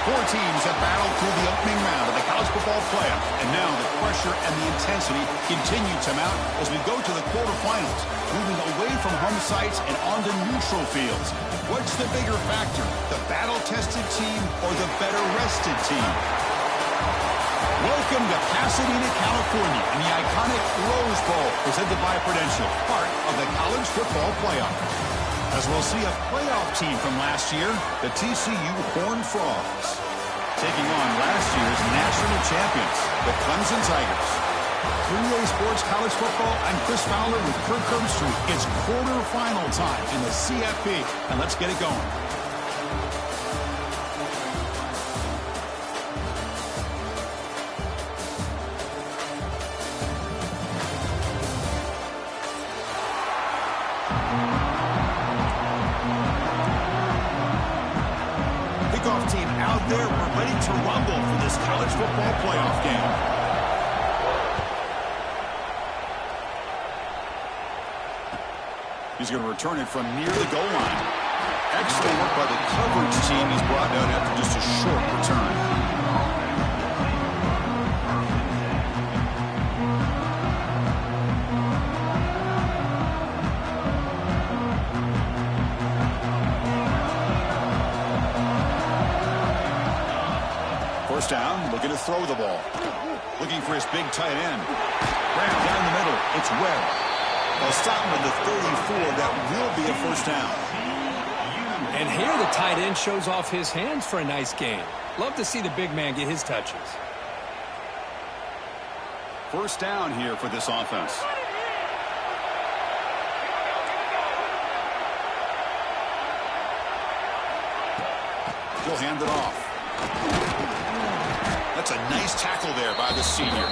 Four teams have battled through the opening round of the college football playoff, and now the pressure and the intensity continue to mount as we go to the quarterfinals, moving away from home sites and onto neutral fields. What's the bigger factor, the battle-tested team or the better-rested team? Welcome to Pasadena, California, and the iconic Rose Bowl, presented by Prudential, part of the college football playoff. As we'll see a playoff team from last year, the TCU Horned Frogs, taking on last year's national champions, the Clemson Tigers. 3A Sports College Football, I'm Chris Fowler with Kirk Herbstreit. It's quarterfinal time in the CFB, and let's get it going. Team out there, we're ready to rumble for this college football playoff game. He's going to return it from near the goal line. Excellent work by the coverage team. He's brought down after just a short return. First down, looking to throw the ball. Looking for his big tight end. Ran down the middle. It's Webb. They'll stop him at the 34. That will be a first down. And here the tight end shows off his hands for a nice gain. Love to see the big man get his touches. First down here for this offense. He'll hand it off. That's a nice tackle there by the senior.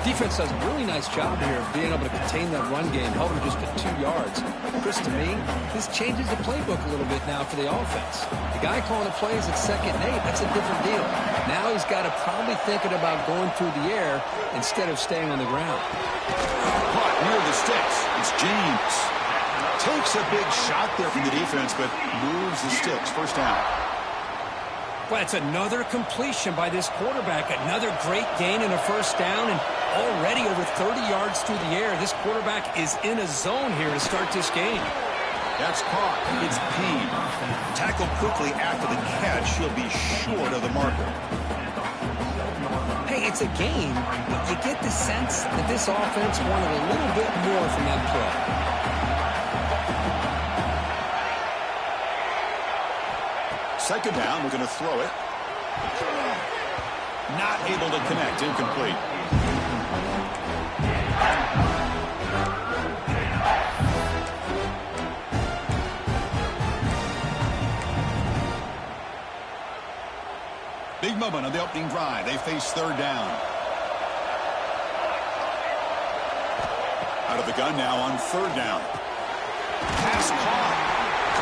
Defense does a really nice job here of being able to contain that run game, help him just get 2 yards. Chris, to me, this changes the playbook a little bit now for the offense. The guy calling the plays at 2nd and 8, that's a different deal. Now he's got to probably thinking about going through the air instead of staying on the ground. Caught near the sticks. It's James. Takes a big shot there from the defense, but moves the sticks. First down. Well, it's another completion by this quarterback. Another great gain and a first down, and already over 30 yards through the air. This quarterback is in a zone here to start this game. That's caught. It's Peen. Tackled quickly after the catch. He'll be short of the marker. Hey, it's a game, but you get the sense that this offense wanted a little bit more from that play. Second down, we're going to throw it. Not able to connect, incomplete. Big moment on the opening drive. They face third down. Out of the gun now on third down. Pass caught.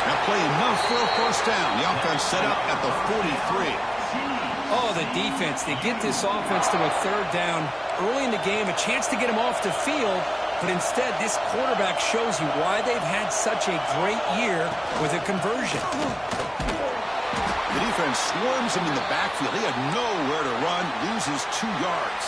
That play enough for a first down. The offense set up at the 43. Oh, the defense. They get this offense to a third down early in the game, a chance to get him off the field, but instead this quarterback shows you why they've had such a great year with a conversion. The defense swarms him in the backfield. He had nowhere to run, loses 2 yards.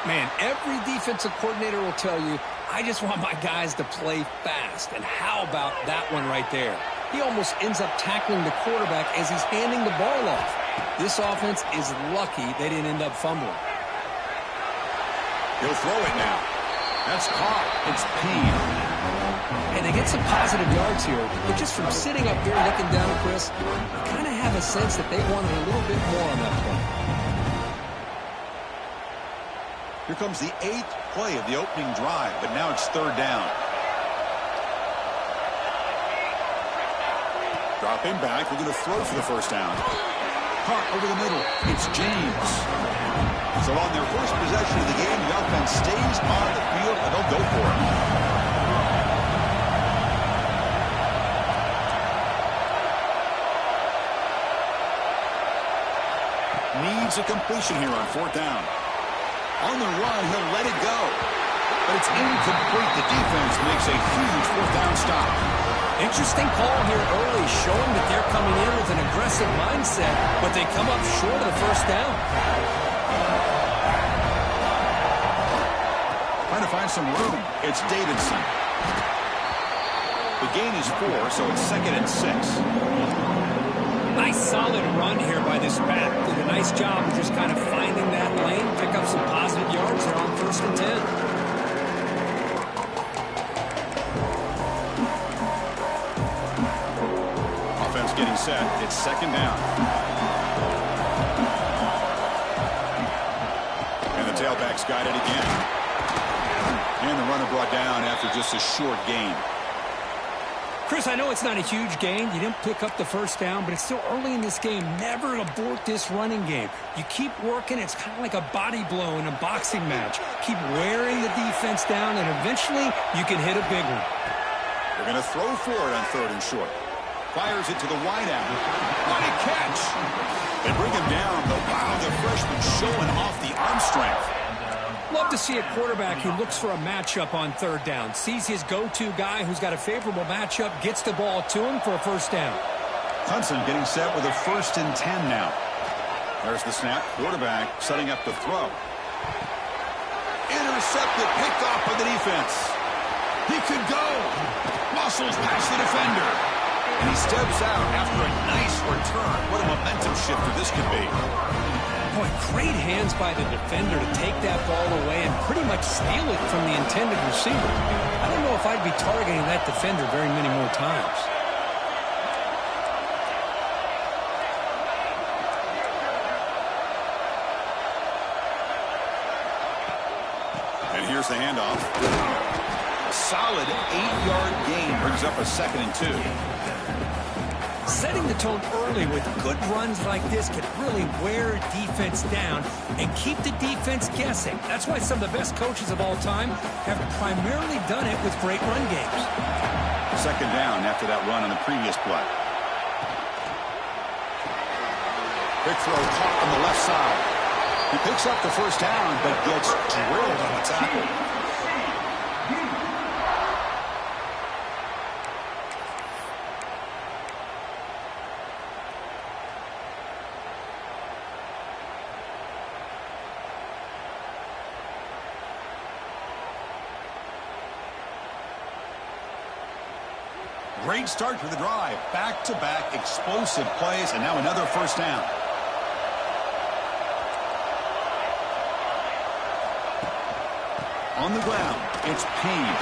Man, every defensive coordinator will tell you, I just want my guys to play fast. And how about that one right there? He almost ends up tackling the quarterback as he's handing the ball off. This offense is lucky they didn't end up fumbling. He'll throw it now. That's caught. It's Peen. And they get some positive yards here, but just from sitting up here looking down, Chris, I kind of have a sense that they wanted a little bit more on that play. Here comes the 8th play of the opening drive, but now it's 3rd down. Dropping back, we're going to throw for the first down. Caught over the middle. It's James. So on their first possession of the game, the offense stays on the field, and they'll go for it. Needs a completion here on 4th down. On the run, he'll let it go. But it's incomplete. The defense makes a huge 4th down stop. Interesting call here early, showing that they're coming in with an aggressive mindset, but they come up short of the first down. Trying to find some room. It's Davidson. The gain is 4, so it's 2nd and 6. Nice solid run here by this back. Did a nice job of just kind of finding that lane, pick up some positive yards there on 1st and 10. Getting set. It's 2nd down. And the tailback's got it again. And the runner brought down after just a short gain. Chris, I know it's not a huge gain. You didn't pick up the first down, but it's still early in this game. Never abort this running game. You keep working. It's kind of like a body blow in a boxing match. Keep wearing the defense down, and eventually you can hit a big one. They're going to throw for it on 3rd and short. Fires it to the wideout. What a catch! They bring him down, but wow, the freshman showing off the arm strength. Love to see a quarterback who looks for a matchup on 3rd down. Sees his go-to guy who's got a favorable matchup, gets the ball to him for a first down. Hudson getting set with a 1st and 10 now. There's the snap. Quarterback setting up the throw. Intercepted, picked off by the defense. He could go. Muscles past the defender. And he steps out after a nice return. What a momentum shifter this could be. Boy, great hands by the defender to take that ball away and pretty much steal it from the intended receiver. I don't know if I'd be targeting that defender very many more times. And here's the handoff. A solid 8-yard gain brings up a 2nd and 2. Setting the tone early with good runs like this can really wear defense down and keep the defense guessing. That's why some of the best coaches of all time have primarily done it with great run games. 2nd down after that run on the previous play. Quick throw caught on the left side. He picks up the first down, but gets drilled on the tackle. Great start to the drive. Back-to-back explosive plays, and now another first down. On the ground, it's Payne.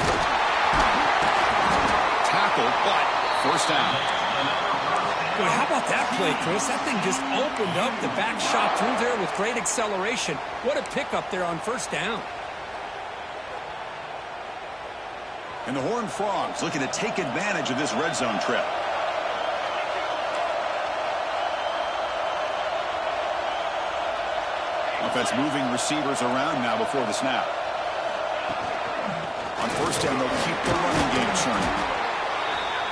Tackle, but first down. Boy, how about that play, Chris? That thing just opened up. The back shot through there with great acceleration. What a pickup there on first down. And the Horned Frogs looking to take advantage of this red zone trip. Offense moving receivers around now before the snap. On first down, they'll keep the running game churning.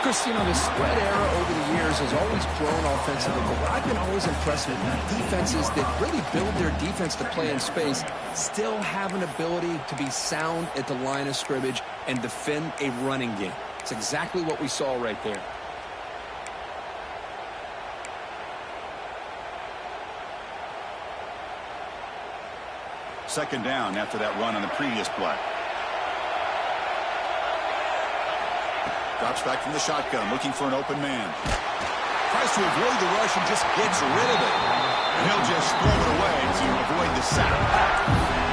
Chris, you know, the spread era over the years has always grown offensively, but what I've been always impressed with defenses that really build their defense to play in space still have an ability to be sound at the line of scrimmage and defend a running game. It's exactly what we saw right there. Second down after that run on the previous play. Drops back from the shotgun, looking for an open man. Tries to avoid the rush and just gets rid of it. And he'll just throw it away to avoid the sack.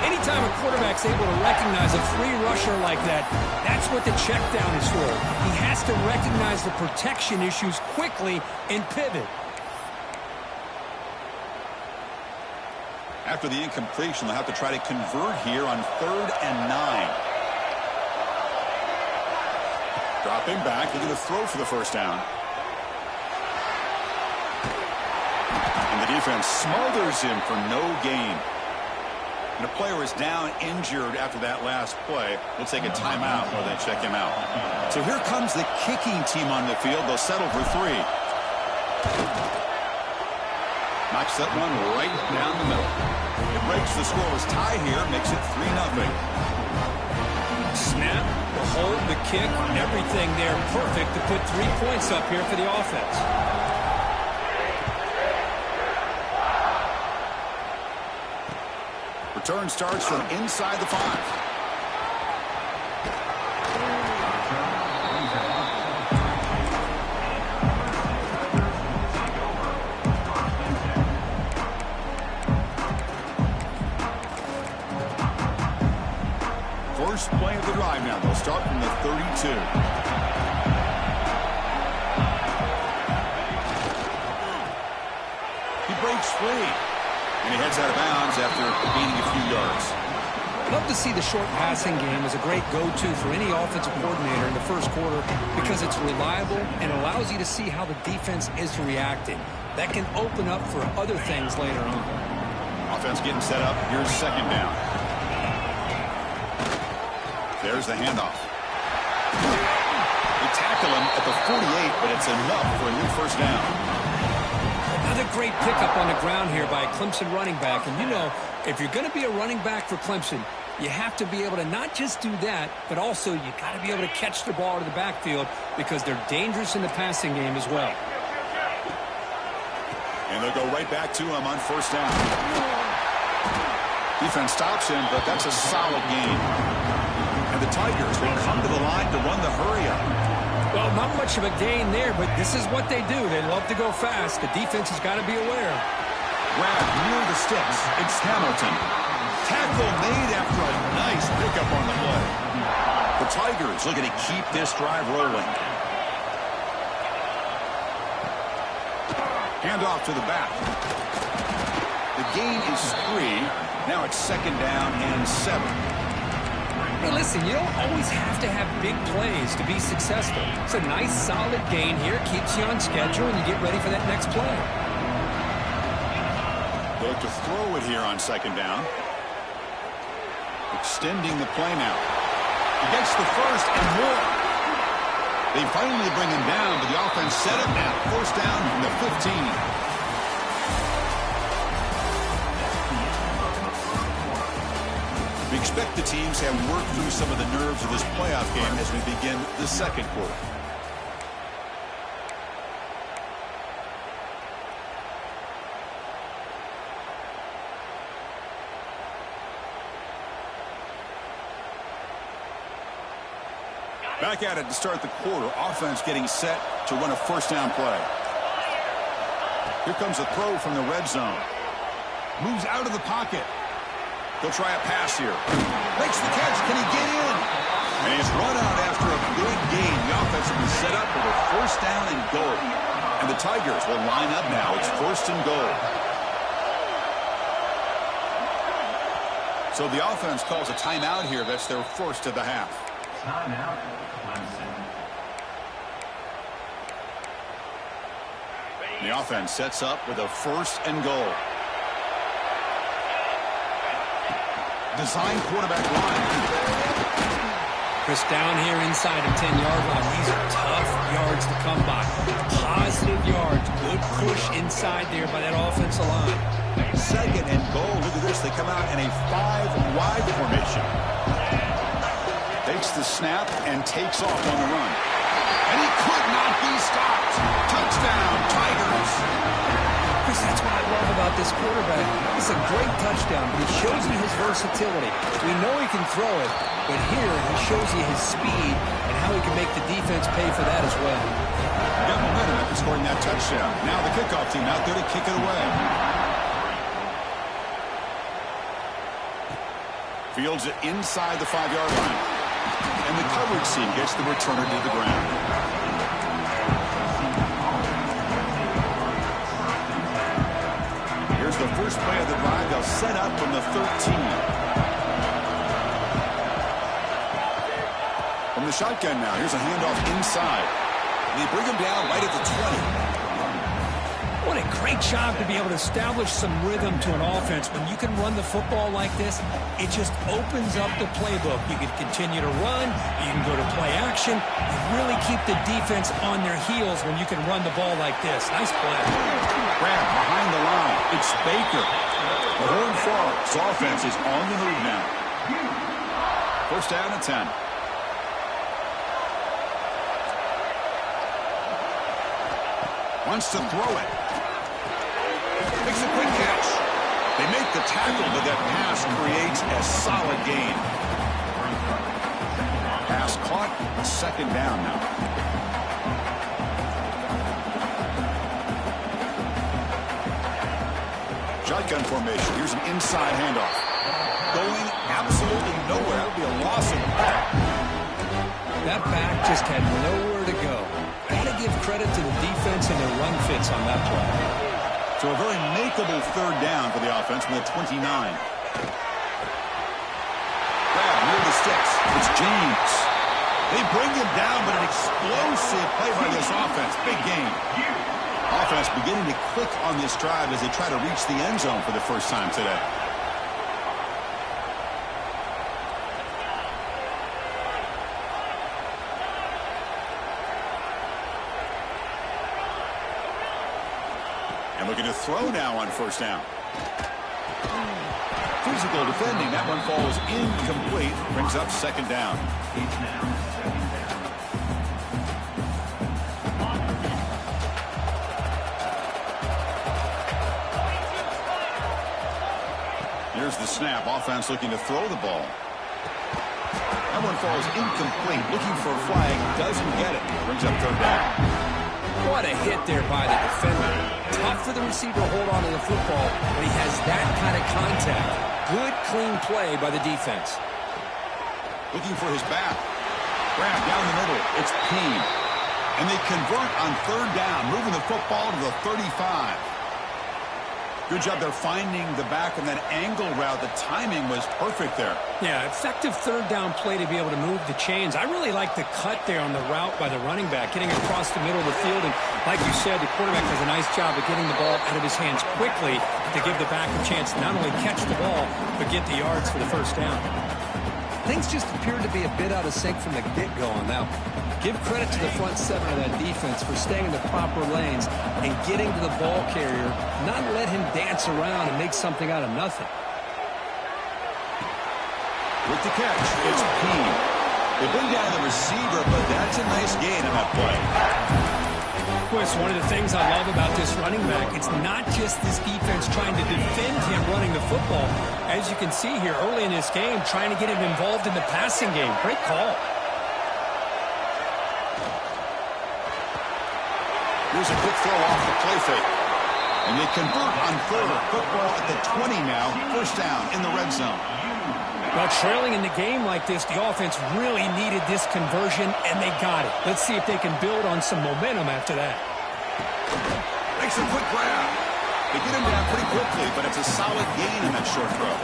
Anytime a quarterback's able to recognize a free rusher like that, that's what the check down is for. He has to recognize the protection issues quickly and pivot. After the incompletion, they'll have to try to convert here on 3rd and 9. Dropping back, they're going to throw for the first down. And the defense smothers him for no gain. And the player is down injured after that last play. We'll take a timeout while they check him out. So here comes the kicking team on the field. They'll settle for 3. Knocks that one right down the middle. It breaks the scoreless tie here, makes it 3-0. Snap, the hold, the kick, everything there perfect to put 3 points up here for the offense. Return starts from inside the 5. First play of the drive now. They'll start from the 32. He breaks free. And he heads out of bounds after gaining a few yards. Love to see the short passing game as a great go-to for any offensive coordinator in the first quarter because it's reliable and allows you to see how the defense is reacting. That can open up for other things later on. Offense getting set up. Here's 2nd down. There's the handoff. They tackle him at the 48, but it's enough for a new first down. Another great pickup on the ground here by a Clemson running back. And you know, if you're going to be a running back for Clemson, you have to be able to not just do that, but also you got to be able to catch the ball to the backfield because they're dangerous in the passing game as well. And they'll go right back to him on first down. Defense stops him, but that's a solid gain. And the Tigers will come to the line to run the hurry-up. Well, not much of a gain there, but this is what they do. They love to go fast. The defense has got to be aware. Grab near the sticks. It's Hamilton. Tackle made after a nice pickup on the play. The Tigers looking to keep this drive rolling. Handoff to the back. The gain is 3. Now it's 2nd down and 7. Hey, listen, you don't always have to have big plays to be successful. It's a nice, solid gain here. Keeps you on schedule, and you get ready for that next play. They look to throw it here on 2nd down. Extending the play now. He gets the first and more. They finally bring him down, but the offense set up now. First down from the 15. We expect the teams to have worked through some of the nerves of this playoff game as we begin the 2nd quarter. Back at it to start the quarter. Offense getting set to run a first down play. Here comes a throw from the red zone. Moves out of the pocket. He'll try a pass here. Makes the catch. Can he get in? And he's run out after a big gain. The offense will be set up for a first down and goal. And the Tigers will line up now. It's 1st and goal. So the offense calls a timeout here. That's their first of the half. Timeout. The offense sets up with a 1st and goal. Design quarterback line. Chris down here inside the 10-yard line. These are tough yards to come by. Positive yards. Good push inside there by that offensive line. 2nd and goal. Look at this. They come out in a 5-wide formation. Takes the snap and takes off on the run. And he could not be stopped. Touchdown, Tigers. Chris, that's what I love about this quarterback. It's a great touchdown, but he shows you his versatility. We know he can throw it, but here he shows you his speed and how he can make the defense pay for that as well. Got momentum after scoring that touchdown. Now the kickoff team out there to kick it away. Fields it inside the 5-yard line. And the coverage team gets the returner to the ground. the first play of the drive. They'll set up from the 13. From the shotgun now, here's a handoff inside. They bring him down right at the 20. What a great job to be able to establish some rhythm to an offense. When you can run the football like this, it just opens up the playbook. You can continue to run. You can go to play action. You really keep the defense on their heels when you can run the ball like this. Nice play. Grab behind the line. It's Baker. The Horned Frogs offense is on the move now. First down and 10. Wants to throw it. Makes a quick catch. They make the tackle, but that pass creates a solid gain. Pass caught. Second down now. Shotgun formation. Here's an inside handoff. Going absolutely nowhere. That would be a loss of. That back just had nowhere to go. Gotta give credit to the defense and their run fits on that play. So a very makeable third down for the offense with a 29. Grab near the sticks. It's James. They bring him down, but an explosive play by this offense. Big game. Offense beginning to click on this drive as they try to reach the end zone for the first time today. Looking to throw now on first down. Physical defending. That one falls incomplete. Brings up second down. Here's the snap. Offense looking to throw the ball. That one falls incomplete. Looking for a flag. Doesn't get it. Brings up third down. What a hit there by the defender. Tough for the receiver to hold on to the football when he has that kind of contact. Good, clean play by the defense. Looking for his back. Grab down the middle. It's Peen. And they convert on third down, moving the football to the 35. Good job there finding the back on that angle route. The timing was perfect there. Yeah, effective third down play to be able to move the chains. I really like the cut there on the route by the running back, getting across the middle of the field. And like you said, the quarterback does a nice job of getting the ball out of his hands quickly to give the back a chance to not only catch the ball, but get the yards for the first down. Things just appeared to be a bit out of sync from the get-go on that one. Give credit to the front seven of that defense for staying in the proper lanes and getting to the ball carrier, not let him dance around and make something out of nothing. With the catch, it's Peen. They bring down the receiver, but that's a nice gain on that play. Of course, one of the things I love about this running back, it's not just this defense trying to defend him running the football. As you can see here early in this game, trying to get him involved in the passing game. Great call. Here's a quick throw off the play fake. And they convert on third. Football at the 20 now. First down in the red zone. Well, trailing in the game like this, the offense really needed this conversion, and they got it. Let's see if they can build on some momentum after that. Makes a quick grab. They get him down pretty quickly, but it's a solid gain in that short throw.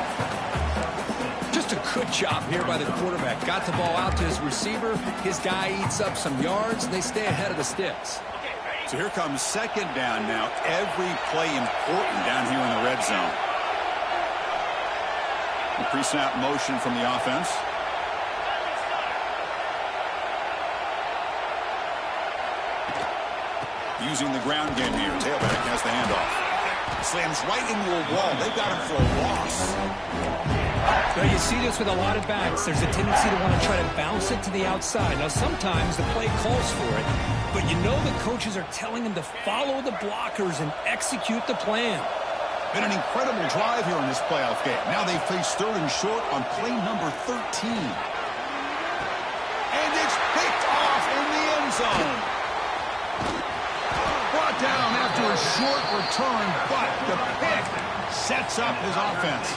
Just a good job here by the quarterback. Got the ball out to his receiver. His guy eats up some yards, and they stay ahead of the sticks. So here comes second down now. Every play important down here in the red zone. The pre-snap motion from the offense. Using the ground game here. Tailback has the handoff. Slams right into a wall. They've got him for a loss. Well, you see this with a lot of backs. There's a tendency to want to try to bounce it to the outside. Now, sometimes the play calls for it, but you know the coaches are telling them to follow the blockers and execute the plan. Been an incredible drive here in this playoff game. Now they face third and short on play number 13. And it's picked off in the end zone. Brought down after a short return, but the pick sets up his offense.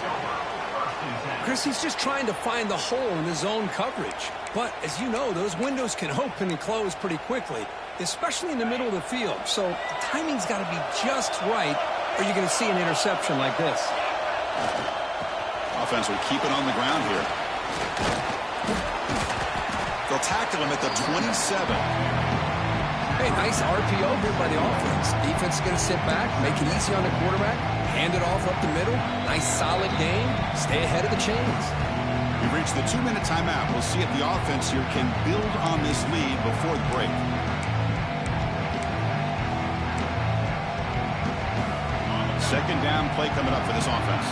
Chris, he's just trying to find the hole in his zone coverage. But, as you know, those windows can open and close pretty quickly, especially in the middle of the field. So the timing's got to be just right, or you're going to see an interception like this. Offense will keep it on the ground here. They'll tackle him at the 27. Hey, nice RPO here by the offense. Defense is going to sit back, make it easy on the quarterback, hand it off up the middle. Nice, solid game. Stay ahead of the chains. We've reached the 2-minute timeout. We'll see if the offense here can build on this lead before the break. Second down play coming up for this offense.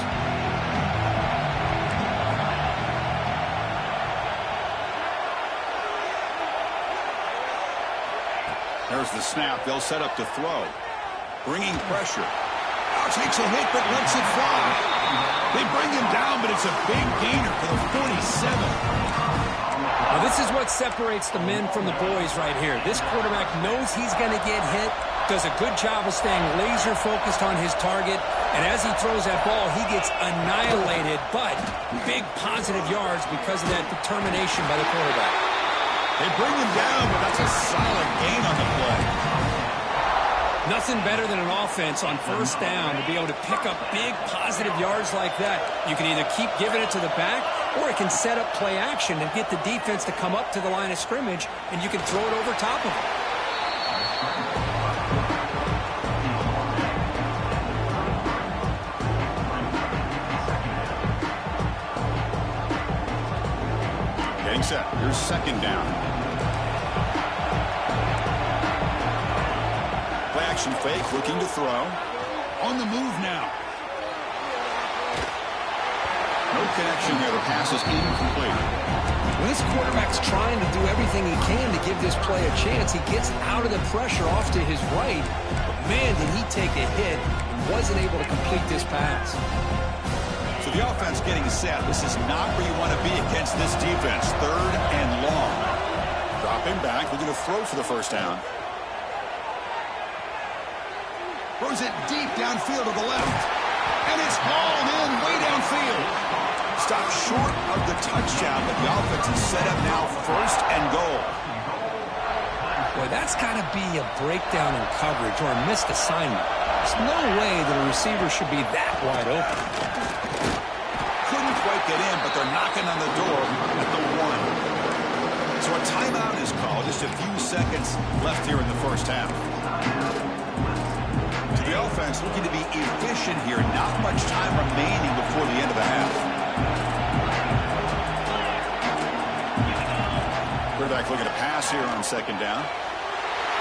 There's the snap. They'll set up to throw. Bringing pressure. Now takes a hit but lets it fly. They bring him down, but it's a big gainer for the 47. Well, this is what separates the men from the boys right here. This quarterback knows he's going to get hit, does a good job of staying laser focused on his target, and as he throws that ball, he gets annihilated, but big positive yards because of that determination by the quarterback. They bring him down, but that's a solid gain on the play. Nothing better than an offense on first down to be able to pick up big positive yards like that. You can either keep giving it to the back, or it can set up play action and get the defense to come up to the line of scrimmage, and you can throw it over top of them. Getting set. Here's second down. Play action fake, looking to throw. On the move now. No connection there. The pass is incomplete. When this quarterback's trying to do everything he can to give this play a chance, he gets out of the pressure off to his right. But man, did he take a hit and wasn't able to complete this pass. So the offense getting set. This is not where you want to be against this defense. Third and long. Dropping back. Looking to throw for the first down. Throws it deep downfield to the left. And it's hauled in way downfield. Stopped short of the touchdown, but the offense is set up now first and goal. Boy, that's got to be a breakdown in coverage or a missed assignment. There's no way that a receiver should be that wide open. Couldn't quite get in, but they're knocking on the door at the 1. So a timeout is called. Just a few seconds left here in the first half. To the offense, looking to be efficient here. Not much time remaining before the end of the half. Quarterback looking to pass here on second down.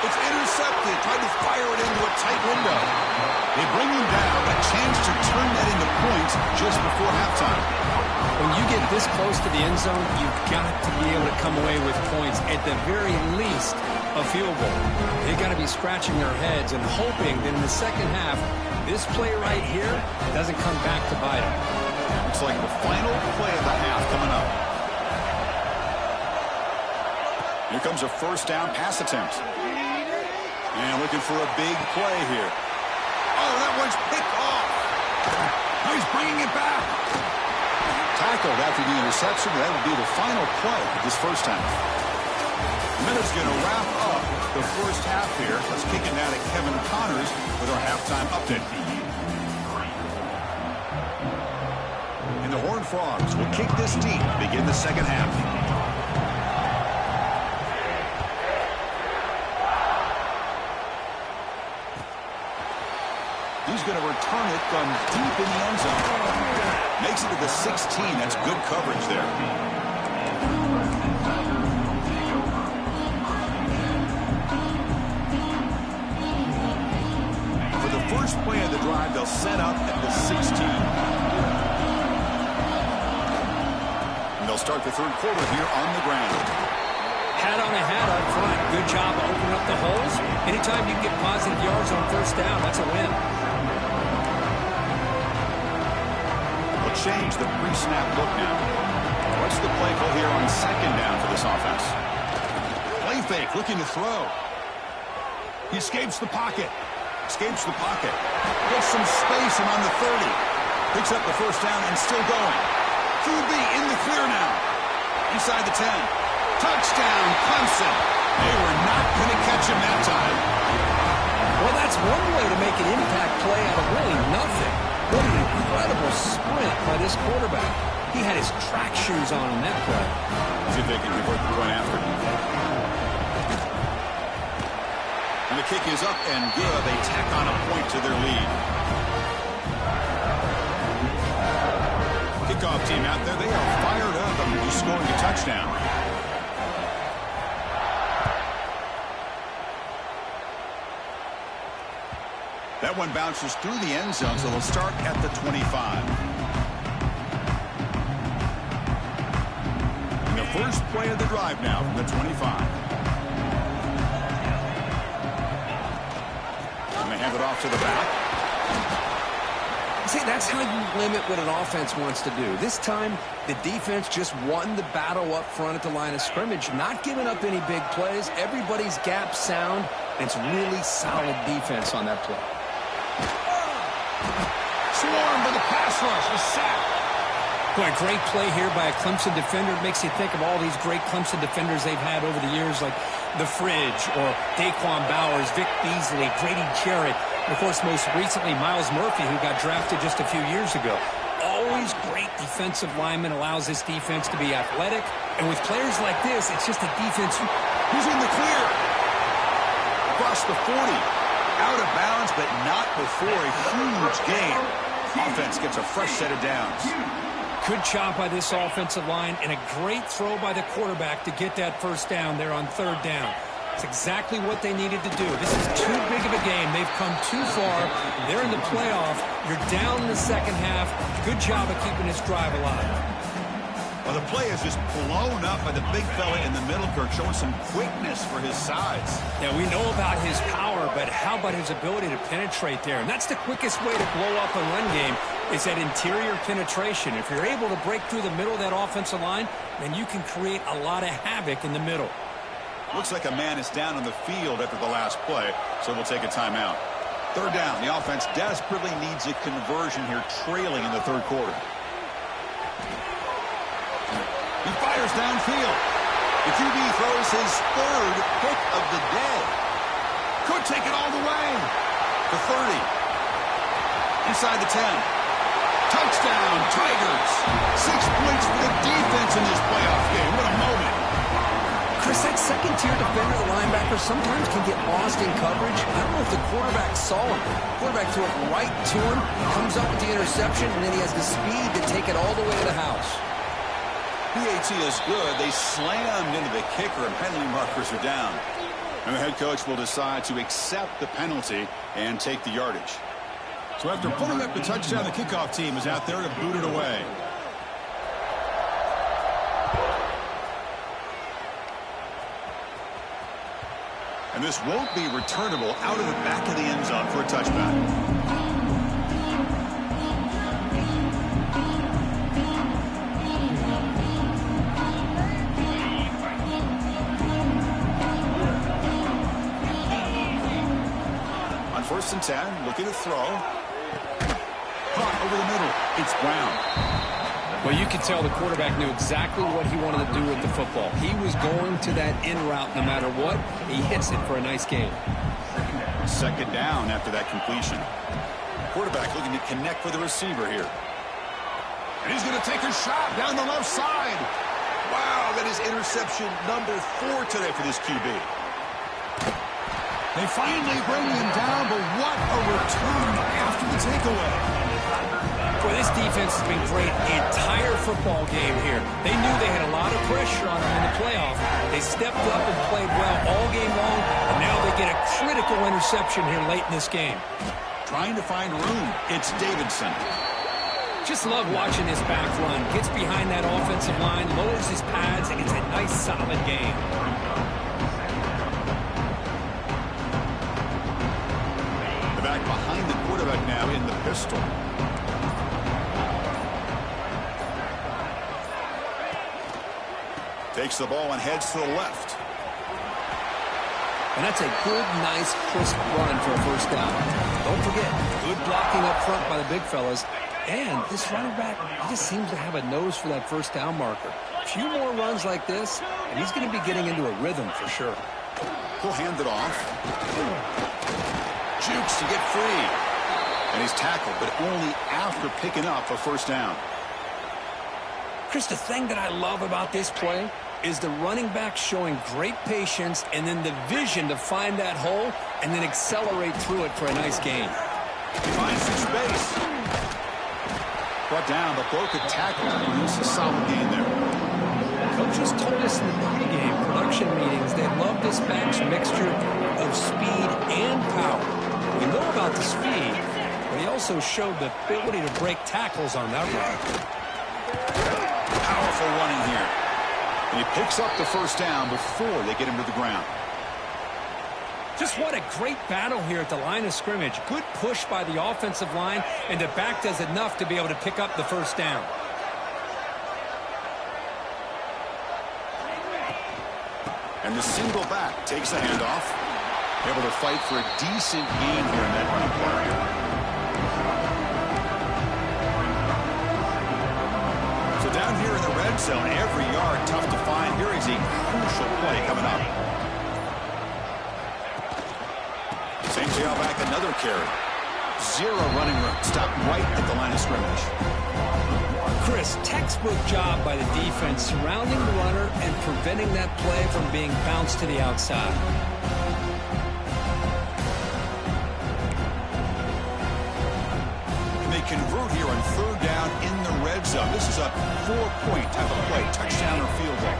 It's intercepted. Tried to fire it into a tight window. They bring him down. A chance to turn that into points just before halftime. When you get this close to the end zone, you've got to be able to come away with points. At the very least, a field goal. They've got to be scratching their heads and hoping that in the second half, this play right here doesn't come back to bite them. Looks like the final play of the half coming up. Here comes a first down pass attempt. And looking for a big play here. Oh, that one's picked off. Now he's bringing it back. Tackled after the interception. That would be the final play of this first half. Miller's going to wrap up the first half here. Let's kick it now to Kevin Connors with our halftime update. And the Horned Frogs will kick this deep to begin the second half. He's going to return it from deep in the end zone. Makes it to the 16. That's good coverage there. For the first play of the drive, they'll set up at the 16. And they'll start the third quarter here on the ground. Hat on a hat up front. Good job of opening up the holes. Anytime you can get positive yards on first down, that's a win. Change the pre-snap look now. What's the play call here on second down for this offense? Play fake, looking to throw. He escapes the pocket. Escapes the pocket. Gets some space and on the 30. Picks up the first down and still going. QB in the clear now. Inside the 10. Touchdown, Clemson. They were not going to catch him that time. Well, that's one way to make an impact play out of really nothing. What an incredible sprint by this quarterback. He had his track shoes on that play. See if they can convert the point after. And the kick is up and good. They tack on a point to their lead. Kickoff team out there, they are fired up and just scoring a touchdown. That one bounces through the end zone, so they'll start at the 25. And the first play of the drive now from the 25. And they hand it off to the back. See, that's how you limit what an offense wants to do. This time, the defense just won the battle up front at the line of scrimmage, not giving up any big plays. Everybody's gap sound, and it's really solid defense on that play. Swarmed by the pass rush, a sack. Boy, great play here by a Clemson defender. It makes you think of all these great Clemson defenders they've had over the years, like The Fridge or Daquan Bowers, Vic Beasley, Grady Jarrett, and of course, most recently, Miles Murphy, who got drafted just a few years ago. Always great defensive lineman, allows this defense to be athletic. And with players like this, it's just a defense who's in the clear. Across the 40. Out of bounds, but not before a huge gain. Offense gets a fresh set of downs. Good job by this offensive line, and a great throw by the quarterback to get that first down there on third down. It's exactly what they needed to do. This is too big of a game. They've come too far. They're in the playoff. You're down in the second half. Good job of keeping this drive alive. Well, the play is just blown up by the big fella in the middle, Kirk, showing some quickness for his size. Yeah, we know about his power, but how about his ability to penetrate there? And that's the quickest way to blow up a run game, is that interior penetration. If you're able to break through the middle of that offensive line, then you can create a lot of havoc in the middle. Looks like a man is down on the field after the last play, so we'll take a timeout. Third down, the offense desperately needs a conversion here, trailing in the third quarter. He fires downfield. The QB throws his third pick of the day. Could take it all the way. The 30. Inside the 10. Touchdown, Tigers. 6 points for the defense in this playoff game. What a moment. Chris, that second-tier defender, the linebacker, sometimes can get lost in coverage. I don't know if the quarterback saw him. The quarterback threw it right to him, comes up with the interception, and then he has the speed to take it all the way to the house. PAT is good. They slammed into the kicker, and penalty markers are down. And the head coach will decide to accept the penalty and take the yardage. So after pulling up the touchdown, the kickoff team is out there to boot it away. And this won't be returnable out of the back of the end zone for a touchback. First and 10, looking to throw. Caught over the middle. It's Brown. Well, you can tell the quarterback knew exactly what he wanted to do with the football. He was going to that in route no matter what. He hits it for a nice gain. Second down after that completion. Quarterback looking to connect with the receiver here. And he's going to take a shot down the left side. Wow, that is interception number 4 today for this QB. They finally bring him down, but what a return after the takeaway. Boy, this defense has been great the entire football game here. They knew they had a lot of pressure on them in the playoff. They stepped up and played well all game long, and now they get a critical interception here late in this game. Trying to find room. It's Davidson. Just love watching this back run. Gets behind that offensive line, lowers his pads, and gets a nice solid game. Back behind the quarterback now in the pistol. Takes the ball and heads to the left. And that's a good, nice, crisp run for a first down. Don't forget, good blocking up front by the big fellas. And this running back, he just seems to have a nose for that first down marker. A few more runs like this, and he's going to be getting into a rhythm for sure. He'll hand it off. shoots to get free. And he's tackled, but only after picking up a first down. Chris, the thing that I love about this play is the running back showing great patience and then the vision to find that hole and then accelerate through it for a nice gain. He finds some space. Brought down, but broke a tackle to produce a solid gain there. Coaches told us in the pregame production meetings they love this back's mixture of speed and power. We know about the speed, but he also showed the ability to break tackles on that run. Powerful running here. And he picks up the first down before they get him to the ground. Just what a great battle here at the line of scrimmage. Good push by the offensive line, and the back does enough to be able to pick up the first down. And the single back takes the handoff. Able to fight for a decent gain here in that running play. So down here in the red zone, every yard tough to find. Here is a crucial play coming up. St. Joe back another carry. Zero running room. Stopped right at the line of scrimmage. Chris, textbook job by the defense surrounding the runner and preventing that play from being bounced to the outside. And they convert here on third down in the red zone. This is a 4-point type of play. Touchdown or field goal.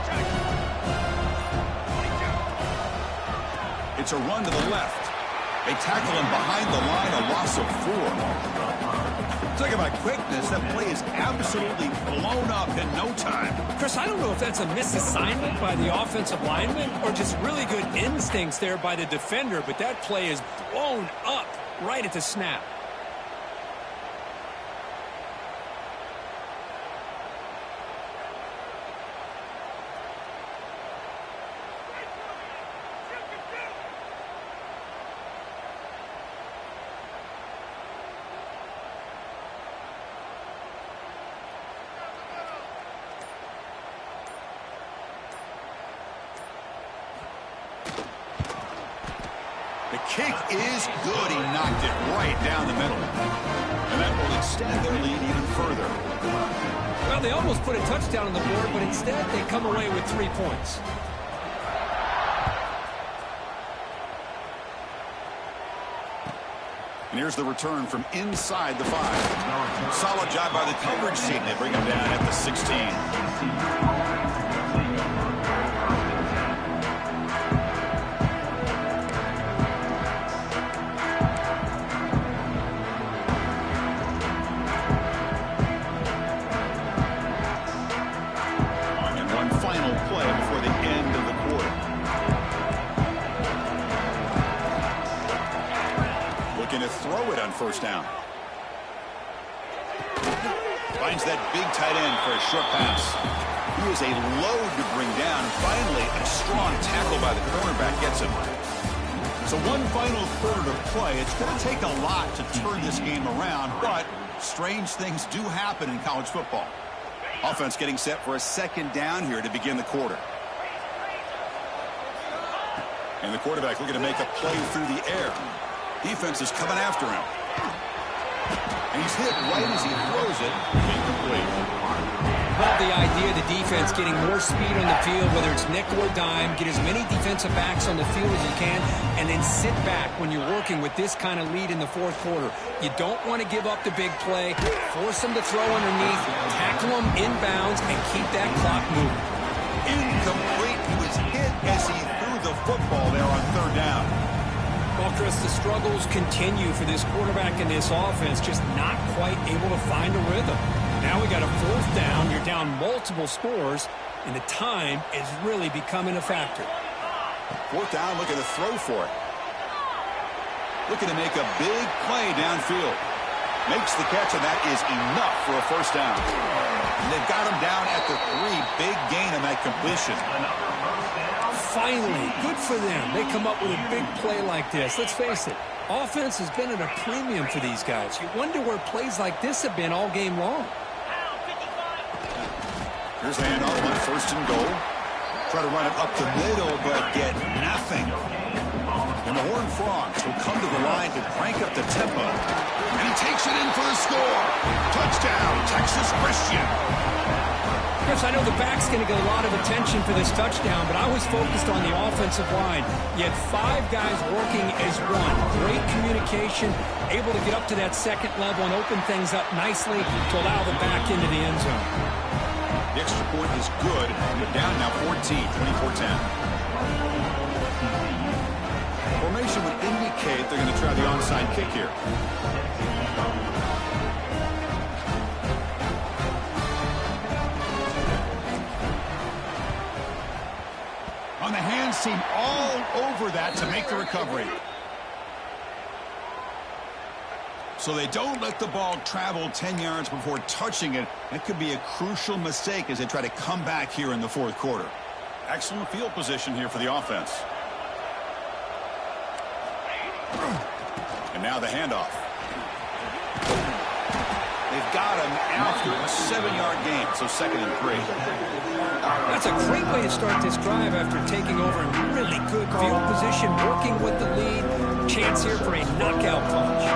It's a run to the left. They tackle him behind the line, a loss of 4. Talk about quickness, that play is absolutely blown up in no time. Chris, I don't know if that's a misassignment by the offensive lineman or just really good instincts there by the defender, but that play is blown up right at the snap. The kick is good. He knocked it right down the middle. And that will extend their lead even further. Well, they almost put a touchdown on the board, but instead they come away with 3 points. And here's the return from inside the 5. Solid job by the coverage team. They bring him down at the 16. To throw it on first down. Finds that big tight end for a short pass. He is a load to bring down. Finally, a strong tackle by the cornerback gets him. So one final quarter to play. It's going to take a lot to turn this game around, but strange things do happen in college football. Offense getting set for a second down here to begin the quarter. And the quarterback looking to make a play through the air. Defense is coming after him. And he's hit right as he throws it. Incomplete. Love the idea of the defense getting more speed on the field, whether it's nickel or dime, get as many defensive backs on the field as you can, and then sit back when you're working with this kind of lead in the fourth quarter. You don't want to give up the big play, force them to throw underneath, tackle them inbounds, and keep that clock moving. Incomplete. He was hit as he threw the football there on third down. Well, Chris, the struggles continue for this quarterback in this offense, just not quite able to find a rhythm. Now we got a fourth down. You're down multiple scores, and the time is really becoming a factor. Fourth down, looking to throw for it. Looking to make a big play downfield. Makes the catch, and that is enough for a first down. And they've got him down at the 3. Big gain on that completion. Finally, good for them. They come up with a big play like this. Let's face it, offense has been at a premium for these guys. You wonder where plays like this have been all game long. Here's the handoff on first and goal. Try to run it up the middle, but get nothing. And the Horned Frogs will come to the line to crank up the tempo. And he takes it in for the score. Touchdown, Texas Christian. Chris, I know the back's going to get a lot of attention for this touchdown, but I was focused on the offensive line. You had 5 guys working as one. Great communication, able to get up to that second level and open things up nicely to allow the back into the end zone. The extra point is good. You're down now 14, 24-10. Formation would indicate they're going to try the onside kick here. On the hands team, all over that to make the recovery. So they don't let the ball travel 10 yards before touching it. That could be a crucial mistake as they try to come back here in the fourth quarter. Excellent field position here for the offense. And now the handoff. They've got him after a 7-yard gain, so 2nd and 3. That's a great way to start this drive after taking over in really good field position, working with the lead. Chance here for a knockout punch.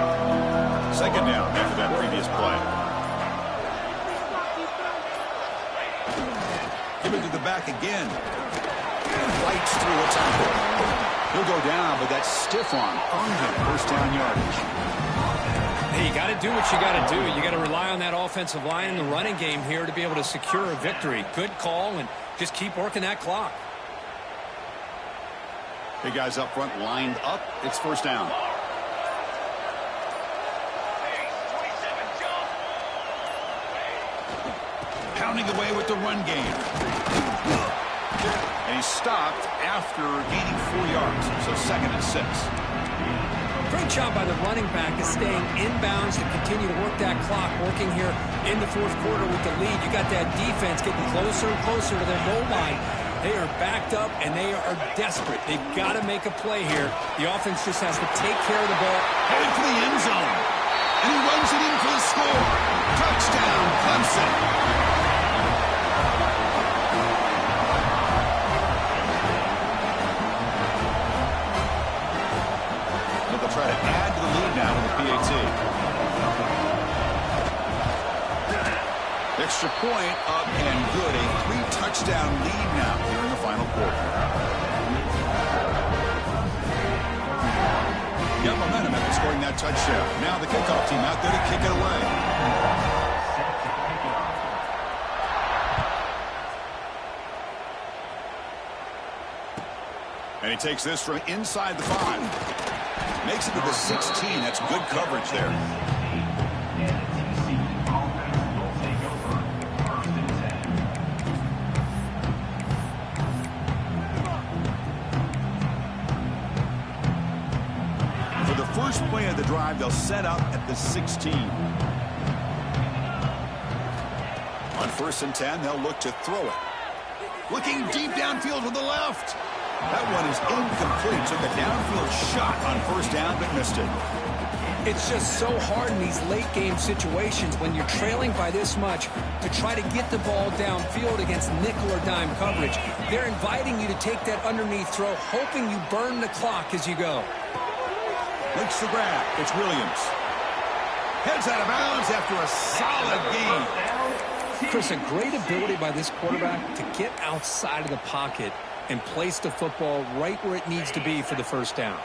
2nd down after that previous play. Give it to the back again. Lights through a tackle. He'll go down, but that's stiff arm. Earned him first down yardage. Hey, you got to do what you got to do. You got to rely on that offensive line in the running game here to be able to secure a victory. Good call, and just keep working that clock. Big guys up front lined up. It's first down. Pounding away with the run game. And he stopped after gaining 4 yards, so 2nd and 6. Great job by the running back is staying inbounds to continue to work that clock, working here in the fourth quarter with the lead. You got that defense getting closer and closer to their goal line. They are backed up, and they are desperate. They've got to make a play here. The offense just has to take care of the ball. Heading for the end zone. And he runs it in for the score. Touchdown, Clemson. Try to add to the lead now with the PAT. Extra point up and good. A 3-touchdown lead now here in the final quarter. Got momentum after scoring that touchdown. Now the kickoff team out there to kick it away. And he takes this from inside the 5. Makes it to the 16. That's good coverage there. For the first play of the drive, they'll set up at the 16. On 1st and 10, they'll look to throw it. Looking deep downfield to the left. That one is incomplete. Took a downfield shot on 1st down, but missed it. It's just so hard in these late-game situations when you're trailing by this much to try to get the ball downfield against nickel or dime coverage. They're inviting you to take that underneath throw, hoping you burn the clock as you go. Makes the grab. It's Williams. Heads out of bounds after a solid gain. Chris, a great ability by this quarterback to get outside of the pocket and place the football right where it needs to be for the first down.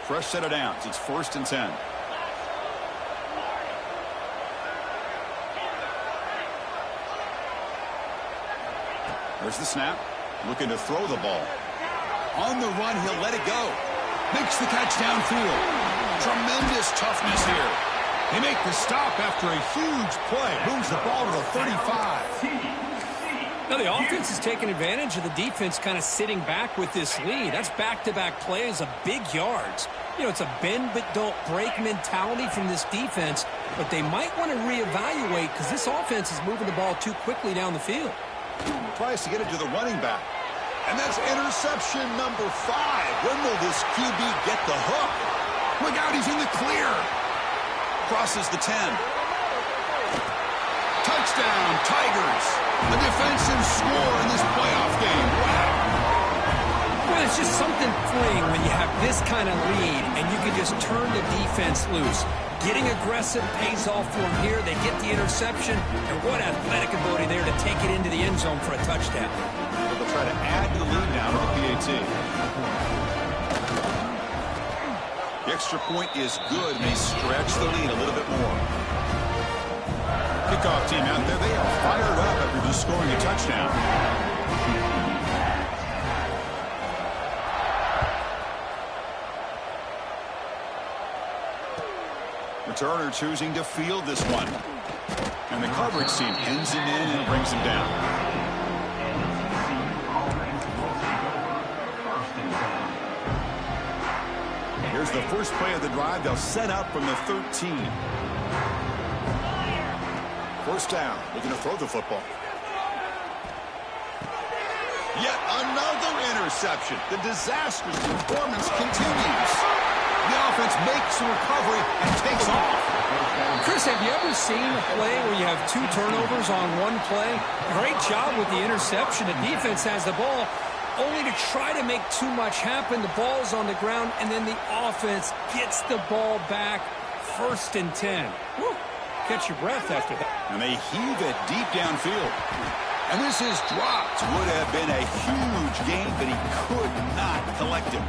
Fresh set of downs. It's 1st and 10. There's the snap. Looking to throw the ball. On the run, he'll let it go. Makes the catch downfield. Tremendous toughness here. They make the stop after a huge play. Moves the ball to the 35. Now the offense is taking advantage of the defense kind of sitting back with this lead. That's back-to-back plays of big yards. You know, it's a bend but don't break mentality from this defense, but they might want to reevaluate because this offense is moving the ball too quickly down the field. Tries to get it to the running back. And that's interception number 5. When will this QB get the hook? Look out, he's in the clear. Crosses the 10. Touchdown, Tigers. A defensive score in this playoff game. Wow. this kind of lead, and you can just turn the defense loose. Getting aggressive pays off for them here. They get the interception, and what athletic ability there to take it into the end zone for a touchdown. They'll try to add to the lead now with the PAT. The extra point is good, and they stretch the lead a little bit more. Kickoff team out there, they are fired up after just scoring a touchdown. Returner choosing to field this one. And the coverage team pins him in and brings him down. Here's the first play of the drive. They'll set up from the 13. First down, looking to throw the football. Yet another interception. The disastrous performance continues. The offense makes the recovery and takes off. Chris, have you ever seen a play where you have 2 turnovers on one play? Great job with the interception. The defense has the ball, only to try to make too much happen. The ball's on the ground, and then the offense gets the ball back. 1st and 10. Woo. Catch your breath after that. And they heave it deep downfield. And this is dropped. Would have been a huge gain, but he could not collect it.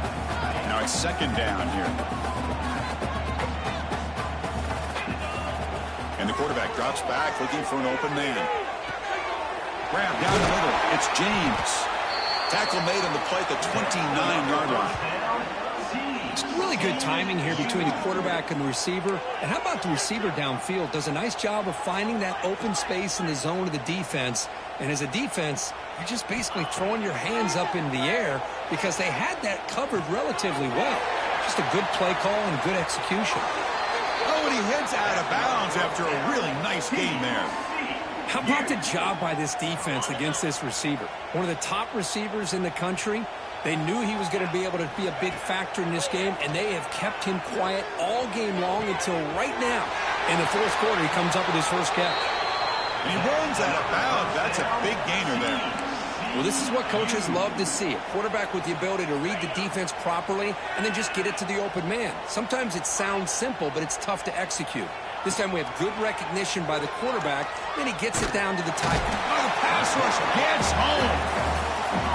Now it's 2nd down here. And the quarterback drops back looking for an open man. Grab down the middle. It's James. Tackle made on the play at the 29-yard line. It's really good timing here between the quarterback and the receiver. And how about the receiver downfield? Does a nice job of finding that open space in the zone of the defense. And as a defense, you're just basically throwing your hands up in the air because they had that covered relatively well. Just a good play call and good execution. Oh, and he heads out of bounds after a really nice game there. How about the job by this defense against this receiver? One of the top receivers in the country. They knew he was going to be able to be a big factor in this game, and they have kept him quiet all game long until right now. In the 4th quarter, he comes up with his first catch. And he runs out of bounds. That's a big gainer there. Well, this is what coaches love to see. A quarterback with the ability to read the defense properly and then just get it to the open man. Sometimes it sounds simple, but it's tough to execute. This time we have good recognition by the quarterback, then he gets it down to the tight end. Oh, the pass rush gets home.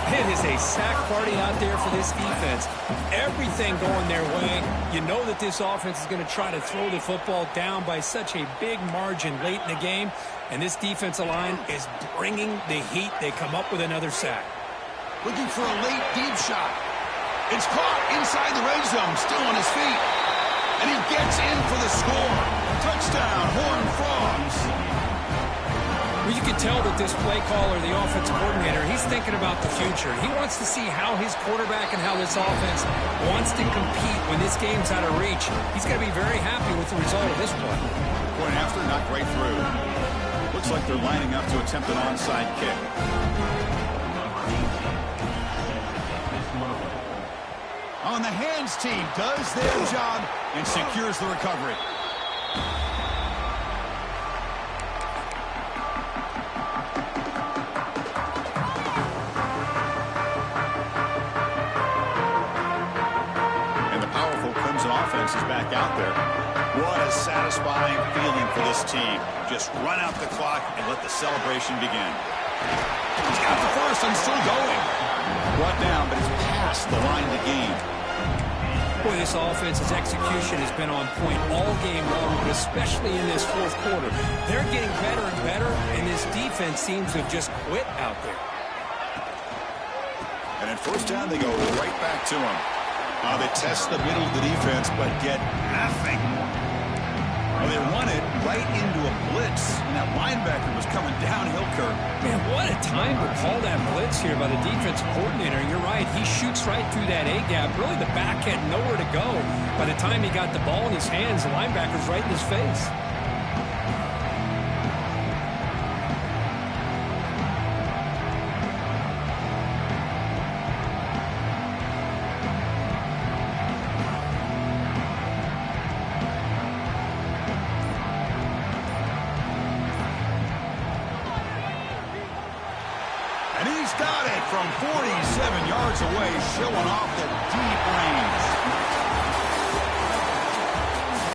It is a sack party out there for this defense. Everything going their way. You know that this offense is going to try to throw the football down by such a big margin late in the game. And this defensive line is bringing the heat. They come up with another sack. Looking for a late deep shot. It's caught inside the red zone, still on his feet. And he gets in for the score. Touchdown, Horned Frogs. Well, you can tell that this play caller, the offensive coordinator, he's thinking about the future. He wants to see how his quarterback and how this offense wants to compete when this game's out of reach. He's going to be very happy with the result of this play. Point after, not right through. Looks like they're lining up to attempt an onside kick. On the hands team does their job and secures the recovery. Offense is back out there. What a satisfying feeling for this team. Just run out the clock and let the celebration begin. He's got the first and still going. Brought down, but it's past the line to gain. Boy, this offense's execution has been on point all game long, but especially in this 4th quarter. They're getting better and better, and this defense seems to have just quit out there. And at 1st down, they go right back to him. They test the middle of the defense, but get nothing. Well, they run it right into a blitz, and that linebacker was coming downhill, Kirk. Man, what a time to call that blitz here by the defensive coordinator. You're right. He shoots right through that A-gap. Really, the back had nowhere to go. By the time he got the ball in his hands, the linebacker's right in his face. And he's got it from 47 yards away, showing off the deep range.